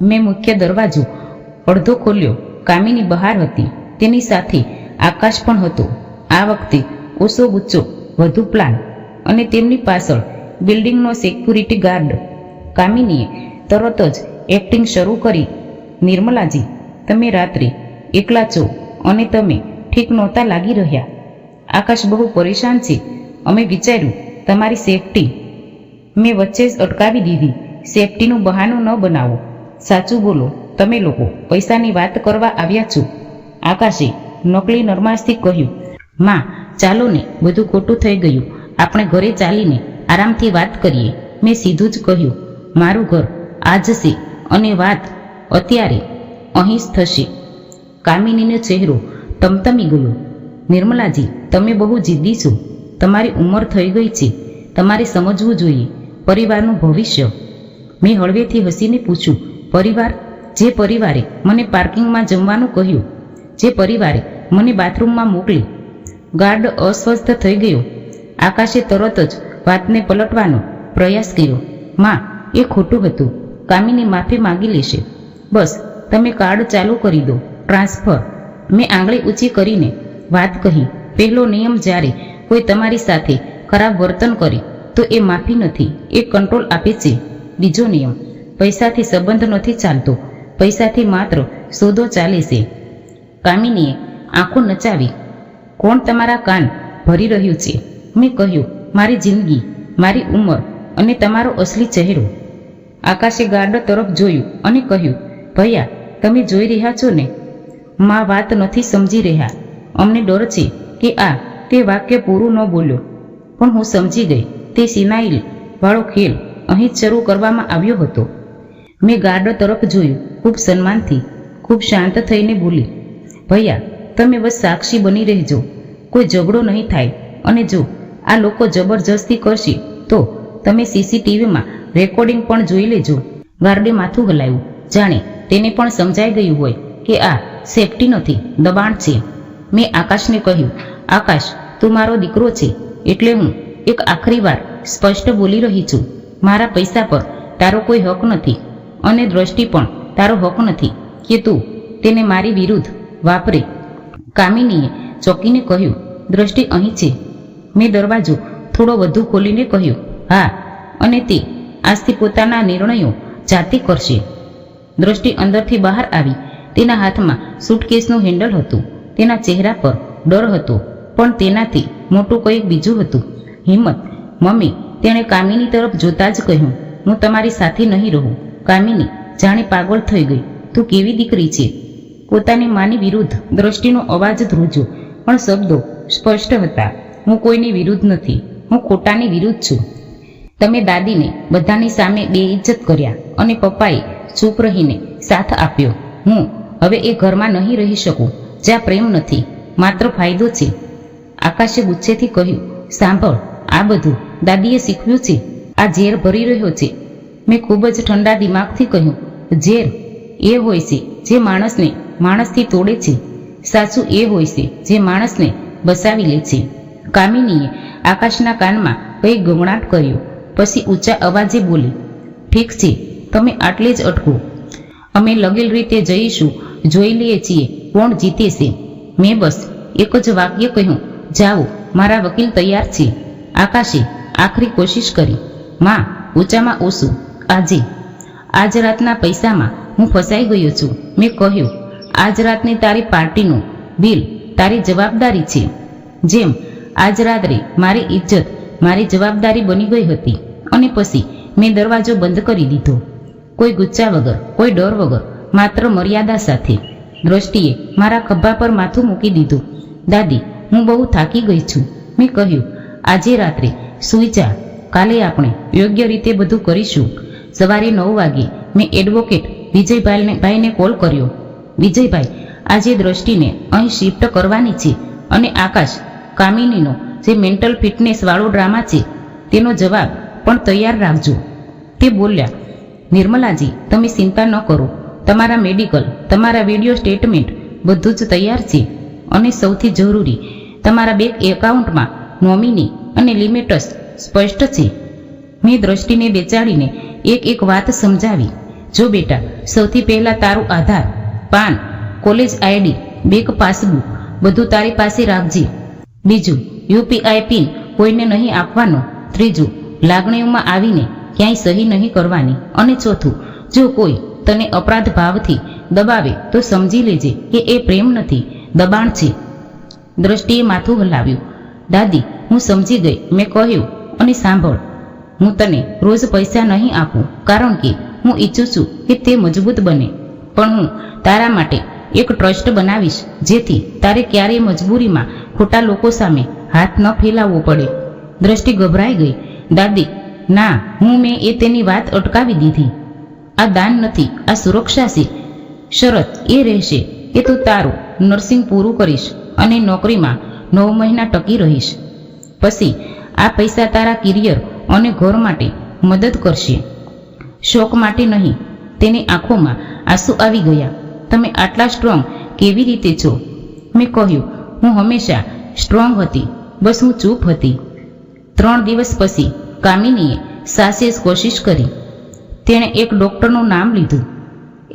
મેં મુખ્ય દરવાજો અડધો ખોલ્યો. કામિની બહાર હતી. તેની સાથે આકાશ પણ હતો. આ વખતે ઓછો ગુચ્ચો, વધુ પ્લાન. અને તેમની પાછળ બિલ્ડિંગનો સિક્યુરિટી ગાર્ડ. કામિનીએ તરત જ એક્ટિંગ શરૂ કરી. નિર્મલાજી, તમે રાત્રે એકલા છો અને તમે ઠીક નહોતા લાગી રહ્યા. આકાશ બહુ પરેશાન છે. અમે વિચાર્યું તમારી સેફટી. મેં વચ્ચે જ અટકાવી દીધી. સેફટીનું બહાનું ન બનાવો. સાચું બોલો, તમે લોકો પૈસાની વાત કરવા આવ્યા છો? આકાશે નકલી નરમાશથી કહ્યું. માં, ચાલો ને, બધું ખોટું થઈ ગયું. આપણે ઘરે ચાલીને આરામથી વાત કરીએ. મેં સીધું જ કહ્યું. મારું ઘર આ જ છે અને વાત અત્યારે અહીં જ થશે. કામિનીનો ચહેરો ટમટમી ગયો. નિર્મલાજી, તમે બહુ જિદ્દી છો. તમારી ઉંમર થઈ ગઈ છે. તમારે સમજવું જોઈએ પરિવારનું ભવિષ્ય. મેં હળવેથી હસીને પૂછ્યું. પરિવાર? જે પરિવારે મને પાર્કિંગમાં જમવાનું કહ્યું, જે પરિવારે મને બાથરૂમમાં મોકલી. ગાર્ડ અસ્વસ્થ થઈ ગયો. આકાશે તરત જ વાતને પલટવાનો પ્રયાસ કર્યો. માં, એ ખોટું હતું. કામિની માફી માંગી લેશે. બસ તમે કાર્ડ ચાલુ કરી દો. ટ્રાન્સફર. મેં આંગળી ઊંચી કરીને વાત કહી. પહેલો નિયમ, જ્યારે કોઈ તમારી સાથે ખરાબ વર્તન કરે તો એ માફી નથી, એ કંટ્રોલ આપે છે. બીજો નિયમ, પૈસાથી સંબંધ નથી ચાલતો, પૈસાથી માત્ર સોદો ચાલે છે. કામિનીએ આંખો નચાવી. કોણ તમારા કાન ભરી રહ્યું છે? મેં કહ્યું, મારી જિંદગી, મારી ઉંમર અને તમારો અસલી ચહેરો. આકાશે ગાર્ડ તરફ જોયું અને કહ્યું, ભૈયા, તમે જોઈ રહ્યા છો ને? માં વાત નથી સમજી રહ્યા. અમને ડર છે કે આ તે વાક્ય પૂરું ન બોલ્યો, પણ હું સમજી ગઈ. તે સિનાઈલ વાળો ખેલ અહીં જ શરૂ કરવામાં આવ્યો હતો. મેં ગાર્ડ તરફ જોયું. ખૂબ સન્માનથી, ખૂબ શાંત થઈને બોલી, ભૈયા, તમે બસ સાક્ષી બની રહેજો. કોઈ ઝઘડો નહીં થાય. અને જો આ લોકો જબરજસ્તી કરશે તો તમે સીસીટીવીમાં રેકોર્ડિંગ પણ જોઈ લેજો. ગાર્ડે માથું હલાવ્યું, જાણે તેને પણ સમજાઈ ગયું હોય કે આ સેફટી નથી, દબાણ છે. મેં આકાશને કહ્યું, આકાશ, તું મારો દીકરો છે, એટલે હું એક આખરી વાર સ્પષ્ટ બોલી રહી છું. મારા પૈસા પર તારો કોઈ હક નથી અને દ્રષ્ટિ પણ તારો હક નથી કે તું તેને મારી વિરુદ્ધ વાપરે. કામિનીએ ચોંકીને કહ્યું, દ્રષ્ટિ અહીં છે. મેં દરવાજો થોડો વધુ ખોલીને કહ્યું, હા, અને તે આજથી પોતાના નિર્ણયો જાતે કરશે. દ્રષ્ટિ અંદરથી બહાર આવી. તેના હાથમાં સૂટકેસનું હેન્ડલ હતું. તેના ચહેરા પર ડર હતો, પણ તેનાથી મોટું કંઈક બીજું હતું, હિંમત. મમ્મી, તેણે કામિની તરફ જોતા જ કહ્યું, હું તમારી સાથે નહીં રહું. કામિની જાણે પાગલ થઈ ગઈ. તું કેવી દીકરી છે? પોતાની માની વિરુદ્ધ દ્રષ્ટિનો અવાજ ધ્રુજો, પણ શબ્દો સ્પષ્ટ હતા. હું કોઈની વિરુદ્ધ નથી, હું ખોટાની વિરુદ્ધ છું. તમે દાદીને બધાની સામે બેઇજ્જત કર્યા અને પપ્પાએ ચૂપ રહીને સાથ આપ્યો. હું હવે એ ઘરમાં નહીં રહી શકું જ્યાં પ્રેમ નથી, માત્ર ફાયદો છે. આકાશે ગુસ્સેથી કહ્યું, સાંભળ, આ બધું દાદીએ શીખવ્યું છે. આ ઝેર ભરી રહ્યો છે. મેં ખૂબ જ ઠંડા દિમાગથી કહ્યું, ઝેર એ હોય છે જે માણસને માણસથી તોડે છે. સાચું એ હોય છે જે માણસને બસાવી લે છે. કામિનીએ આકાશના કાનમાં કંઈ ગમણાટ કર્યો. પછી ઊંચા અવાજે બોલી, ઠીક છે, તમે આટલે જ અટકો. અમે લગેલ રીતે જઈશું, જોઈ લઈએ છીએ કોણ જીતે છે. મેં બસ એક જ વાક્ય કહ્યું, જાઓ, મારા વકીલ તૈયાર છે. આકાશે આખરી કોશિશ કરી, માં, ઊંચામાં ઓછું. આજ રાતના પૈસામાં હું ફસાઈ ગયો છું. મેં કહ્યું, આજ રાતની તારી પાર્ટીનું બિલ તારી જવાબદારી છે. જેમ આજ રાત્રે મારી ઇજ્જત મારી જવાબદારી બની ગઈ હતી. અને પછી મેં દરવાજો બંધ કરી દીધો. કોઈ ગુચ્ચા વગર, કોઈ ડર વગર, માત્ર મર્યાદા સાથે. દ્રષ્ટિએ મારા ખભા પર માથું મૂકી દીધું. દાદી, હું બહુ થાકી ગઈ છું. મેં કહ્યું, આજે રાત્રે સૂઈ જા. કાલે આપણે યોગ્ય રીતે બધું કરીશું. સવારે 9 વાગે મેં એડવોકેટ વિજયભાઈને કોલ કર્યો. વિજયભાઈ, આજે દ્રષ્ટિને અહીં શિફ્ટ કરવાની છે અને આકાશ, કામિનીનો જે મેન્ટલ ફિટનેસ વાળો ડ્રામા છે તેનો જવાબ પણ તૈયાર રાખજો. તે બોલ્યા, નિર્મલાજી, તમે ચિંતા ન કરો. તમારા મેડિકલ, તમારા વિડીયો સ્ટેટમેન્ટ બધું જ તૈયાર છે. અને સૌથી જરૂરી, તમારા બેંક એકાઉન્ટમાં નોમિની અને લિમિટસ સ્પષ્ટ છે. મેં દ્રષ્ટિને બેચાડીને એક વાત સમજાવી. જો બેટા, સૌથી પહેલાં તારું આધાર, પાન, કોલેજ આઈડી, બેંક પાસબુક બધું તારી પાસે રાખજે. બીજું, યુપીઆઈ પિન કોઈને નહીં આપવાનો. ત્રીજું, લાગણીઓમાં આવીને ક્યાંય સહી નહીં કરવાની. અને ચોથું, જો કોઈ તને અપરાધ ભાવથી દબાવે તો સમજી લેજે કે એ પ્રેમ નથી, દબાણ છે. દ્રષ્ટિએ માથું હલાવ્યું. દાદી, હું સમજી ગઈ. મેં કહ્યું, અને સાંભળ, હું તને રોજ પૈસા નહીં આપું, કારણ કે હું ઈચ્છું છું કે તે મજબૂત બને, પણ હું તારા માટે એક ટ્રસ્ટ બનાવીશ, જેથી તારે ક્યારેય મજબૂરીમાં ખોટા લોકો સામે હાથ ન ફેલાવવો પડે. દ્રષ્ટિ ગભરાઈ ગઈ. દાદી, ના, મેં તેની વાત અટકાવી દીધી. આ દાન નથી, આ સુરક્ષા છે. શરત એ રહેશે કે તું તારું નર્સિંગ પૂરું કરીશ અને નોકરીમાં 9 મહિના ટકી રહીશ. પછી આ પૈસા તારા કરિયર અને ઘર માટે મદદ કરશે, શોખ માટે નહીં. તેની આંખોમાં આંસુ આવી ગયા. તમે આટલા સ્ટ્રોંગ કેવી રીતે છો? મેં કહ્યું, હું હંમેશા સ્ટ્રોંગ હતી, બસ હું ચૂપ હતી. 3 દિવસ પછી કામિનીએ સાચે કોશિશ કરી. તેણે એક ડૉક્ટરનું નામ લીધું,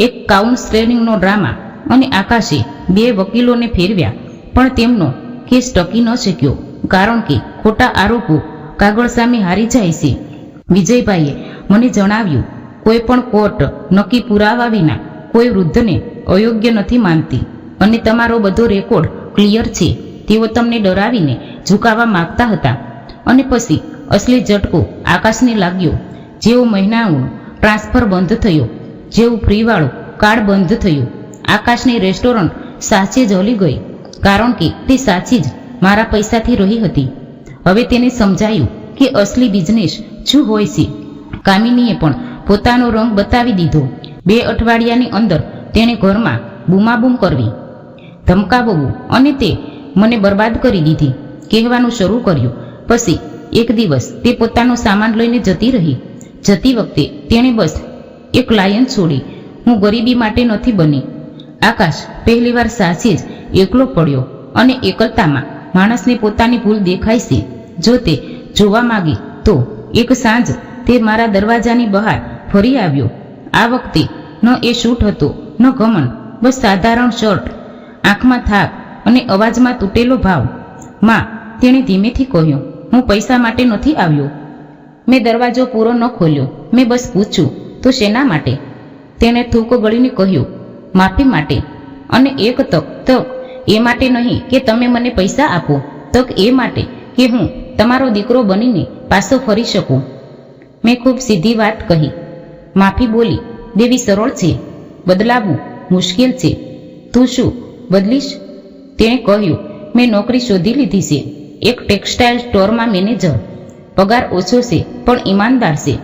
એક કાઉન્સેલિંગનો ડ્રામા, અને આકાશે 2 વકીલોને ફેરવ્યા, પણ તેમનો કેસ ટકી ન શક્યો, કારણ કે ખોટા આરોપો કાગળ સામે હારી જાય છે. વિજયભાઈએ મને જણાવ્યું, કોઈ પણ કોર્ટ નક્કી પુરાવા વિના કોઈ વૃદ્ધને અયોગ્ય નથી માનતી, અને તમારો બધો રેકોર્ડ ક્લિયર છે. તેઓ તમને ડરાવીને ઝુકાવવા માંગતા હતા. અને પછી અસલી ઝટકો આકાશને લાગ્યો. જેવો મહિનાનું ટ્રાન્સફર બંધ થયો, જેવું ફ્રીવાળું કાર્ડ બંધ થયું, આકાશની રેસ્ટોરન્ટ સાચે જ હલી ગઈ, કારણ કે તે સાચી જ મારા પૈસાથી રહી હતી. હવે તેને સમજાયું કે અસલી બિઝનેસ શું હોય છે. કામિનીએ પણ પોતાનો રંગ બતાવી દીધો. 2 અઠવાડિયાની અંદર તેણે ઘરમાં બૂમાબૂમ કરવી, ધમકાવવું, અને તે મને બરબાદ કરી દીધી કહેવાનું શરૂ કર્યું. પછી એક દિવસ તે પોતાનો સામાન લઈને જતી રહી. જતી વખતે તેણે બસ એક લાયન છોડી, હું ગરીબી માટે નથી બની. આકાશ પહેલીવાર સાચે જ એકલો પડ્યો, અને એકલતામાં માણસને પોતાની ભૂલ દેખાય છે. જો તે જોવા માંગે તો એક સાંજ તે મારા દરવાજાની બહાર ફરી આવ્યો. આ વખતે ન એ શૂટ હતો, ન ઘમંડ, બસ સાધારણ શર્ટ, આંખમાં થાક અને અવાજમાં તૂટેલો ભાવ. માં, તેણે ધીમેથી કહ્યું, હું પૈસા માટે નથી આવ્યો. મેં દરવાજો પૂરો ન ખોલ્યો. મેં બસ પૂછ્યું, તો શેના માટે? તેણે થૂક ગળીને કહ્યું, માફી માટે. અને એક તક એ માટે નહીં કે તમે મને પૈસા આપો, તક એ માટે કે હું તમારો દીકરો બનીને પાછો ફરી શકું. મેં ખૂબ સીધી વાત કહી. માફી બોલી દેવી સરળ છે, બદલાવવું મુશ્કેલ છે. તું શું બદલીશ? તેણે કહ્યું, મેં નોકરી શોધી લીધી છે, એક ટેક્સટાઇલ સ્ટોરમાં મેનેજર. પગાર ઓછો છે પણ ઈમાનદાર છે.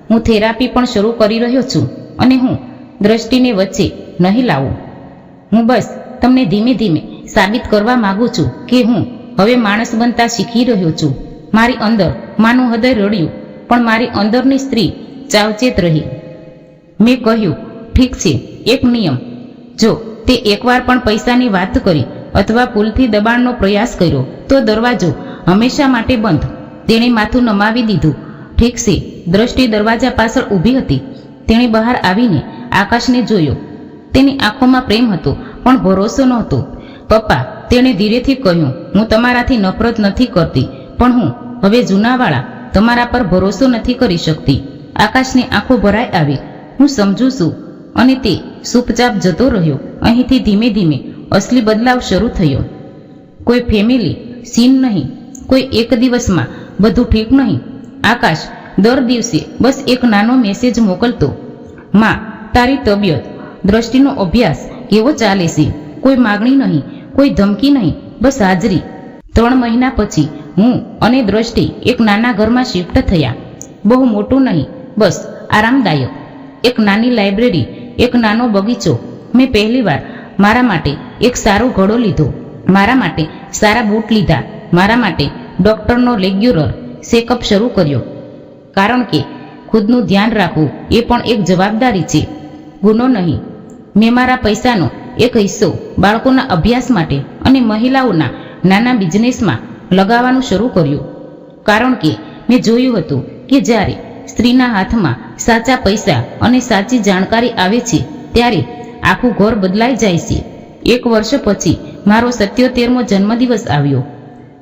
હું થેરાપી પણ શરૂ કરી રહ્યો છું, અને હું દ્રષ્ટિને વચ્ચે નહીં લાવું. હું બસ તમને ધીમે ધીમે સાબિત કરવા માંગુ છું કે હું હવે માણસ બનતા શીખી રહ્યો છું. મારી અંદર માનું હૃદય રડ્યું, પણ મારી અંદરની સ્ત્રી ચાવચેત રહી. મેં કહ્યું, ઠીક છે, એક નિયમ, જો તે એકવાર પણ પૈસાની વાત કરી અથવા ભૂલથી દબાણનો પ્રયાસ કર્યો તો દરવાજો હંમેશા માટે બંધ. તેણે માથું નમાવી દીધું. ઠીક છે. દ્રષ્ટિ દરવાજા પાછળ ઊભી હતી. તેણે બહાર આવીને આકાશને જોયો. તેની આંખોમાં પ્રેમ હતો, પણ ભરોસો નહોતો. પપ્પા, તેણે ધીરેથી કહ્યું, હું તમારાથી નફરત નથી કરતી, પણ હું હવે જૂનાવાળા તમારા પર ભરોસો નથી કરી શકતી. આકાશની આંખો ભરાઈ આવી. હું સમજુ છું. અને તે ચૂપચાપ જતો રહ્યો. અહીંથી ધીમે ધીમે અસલી બદલાવ શરૂ થયો. કોઈ ફેમિલી સીન નહીં, કોઈ એક દિવસમાં બધું ઠીક નહીં. આકાશ દર દિવસે બસ એક નાનો મેસેજ મોકલતો, માં, તારી તબિયત, દ્રષ્ટિનો અભ્યાસ કેવો ચાલે છે? કોઈ માગણી નહીં, કોઈ ધમકી નહીં, બસ હાજરી. 3 મહિના પછી હું અને દ્રષ્ટિ એક નાના ઘરમાં શિફ્ટ થયા. બહુ મોટું નહીં, બસ આરામદાયક. એક નાની લાઇબ્રેરી, એક નાનો બગીચો. મેં પહેલીવાર મારા માટે એક સારો ઘડો લીધો, મારા માટે સારા બૂટ લીધા, મારા માટે ડૉક્ટરનો રેગ્યુલર ચેકઅપ શરૂ કર્યો. કારણ કે ખુદનું ધ્યાન રાખવું એ પણ એક જવાબદારી છે, ગુનો નહીં. મેં મારા પૈસાનો એક હિસ્સો બાળકોના અભ્યાસ માટે અને મહિલાઓના નાના બિઝનેસમાં લગાવવાનું શરૂ કર્યું. કારણ કે મેં જોયું હતું કે જ્યારે સ્ત્રીના હાથમાં સાચા પૈસા અને સાચી જાણકારી આવે છે ત્યારે આખું ઘર બદલાઈ જાય છે. 1 વર્ષ પછી મારો 77મો જન્મદિવસ આવ્યો.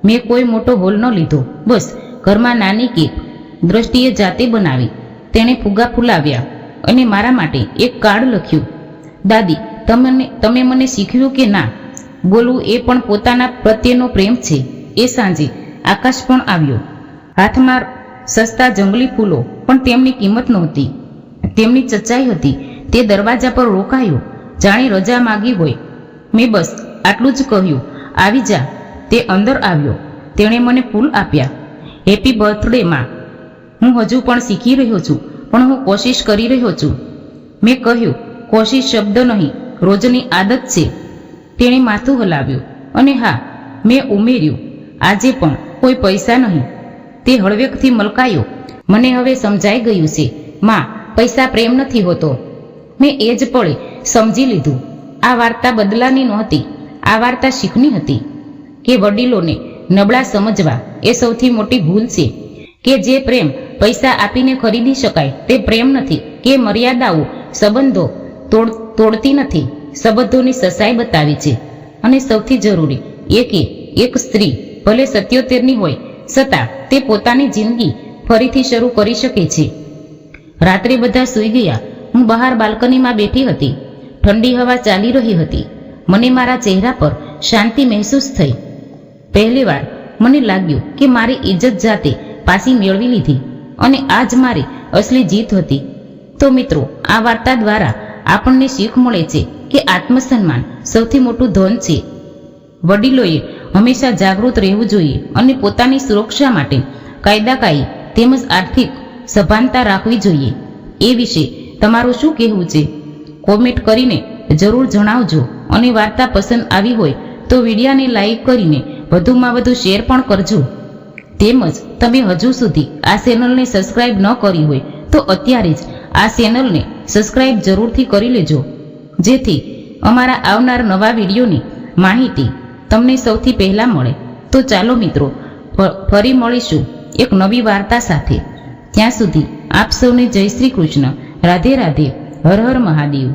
મેં કોઈ મોટો હોલ ન લીધો, બસ ઘરમાં નાની કેક, દ્રષ્ટિએ જાતે બનાવી. તેણે ફુગ્ગા ફૂલાવ્યા અને મારા માટે એક કાર્ડ લખ્યું. દાદી, તમે મને શીખવ્યું કે ના, બોલવું એ પણ પોતાના પ્રત્યેનો પ્રેમ છે. એ સાંજે આકાશ પણ આવ્યો. હાથમાં સસ્તા જંગલી ફૂલો, પણ તેમની કિંમત નહોતી. તેમની ચચાઈ હતી. તે દરવાજા પર રોકાયો, જાણે રજા માગી હોય. મેં બસ આટલું જ કહ્યું, આવી જા. તે અંદર આવ્યો. તેણે મને ફૂલ આપ્યા. હેપી બર્થડે માં. હું હજુ પણ શીખી રહ્યો છું, પણ હું કોશિશ કરી રહ્યો છું. મેં કહ્યું, કોશિશ શબ્દ નહીં, રોજની આદત છે. તેણે માથું હલાવ્યું અને હા, મેં ઉમેર્યું, આજે પણ કોઈ પૈસા નહીં. તે હળવેકથી મલકાયો. મને હવે સમજાઈ ગયું છે, માં, પૈસા પ્રેમ નથી હોતો. મેં એ જ પળે સમજી લીધું. આ વાર્તા બદલાની નહોતી. આ વાર્તા શીખની હતી કે વડીલોને નબળા સમજવા એ સૌથી મોટી ભૂલ છે. કે જે પ્રેમ પૈસા આપીને ખરીદી શકાય તે પ્રેમ નથી. કે મર્યાદાઓ સંબંધો તોડતી નથી, સંબંધોની સસાઈ બતાવી છે. અને સૌથી જરૂરી એ કે એક સ્ત્રી ભલે 77ની હોય છતાં તે પોતાની જિંદગી ફરીથી શરૂ કરી શકે છે. રાત્રે બધા સૂઈ ગયા. હું બહાર બાલ્કનીમાં બેઠી હતી. ઠંડી હવા ચાલી રહી હતી. મને મારા ચહેરા પર શાંતિ મહેસૂસ થઈ. પહેલીવાર મને લાગ્યું કે મારી ઇજ્જત જાતે પાછી મેળવી લીધી અને આ જ મારી અસલી જીત હતી. તો મિત્રો, આ વાર્તા દ્વારા આપણને શીખ મળે છે કે આત્મસન્માન સૌથી મોટું ધન છે. વડીલોએ હંમેશા જાગૃત રહેવું જોઈએ અને પોતાની સુરક્ષા માટે કાયદાકાયી તેમજ આર્થિક સભાનતા રાખવી જોઈએ. એ વિશે તમારું શું કહેવું છે? કોમેન્ટ કરીને જરૂર જણાવજો. અને વાર્તા પસંદ આવી હોય તો વિડીયોને લાઈક કરીને વધુમાં વધુ શેર પણ કરજો. તેમજ તમે હજુ સુધી આ ચેનલને સબસ્ક્રાઇબ ન કરી હોય તો અત્યારે જ આ ચેનલને સબસ્ક્રાઇબ જરૂરથી કરી લેજો, જેથી અમારા આવનાર નવા વિડીયોની માહિતી તમને સૌથી પહેલાં મળે. તો ચાલો મિત્રો, ફરી મળીશું એક નવી વાર્તા સાથે. ત્યાં સુધી આપ સૌને જય શ્રી કૃષ્ણ. રાધે રાધે. હર હર મહાદેવ.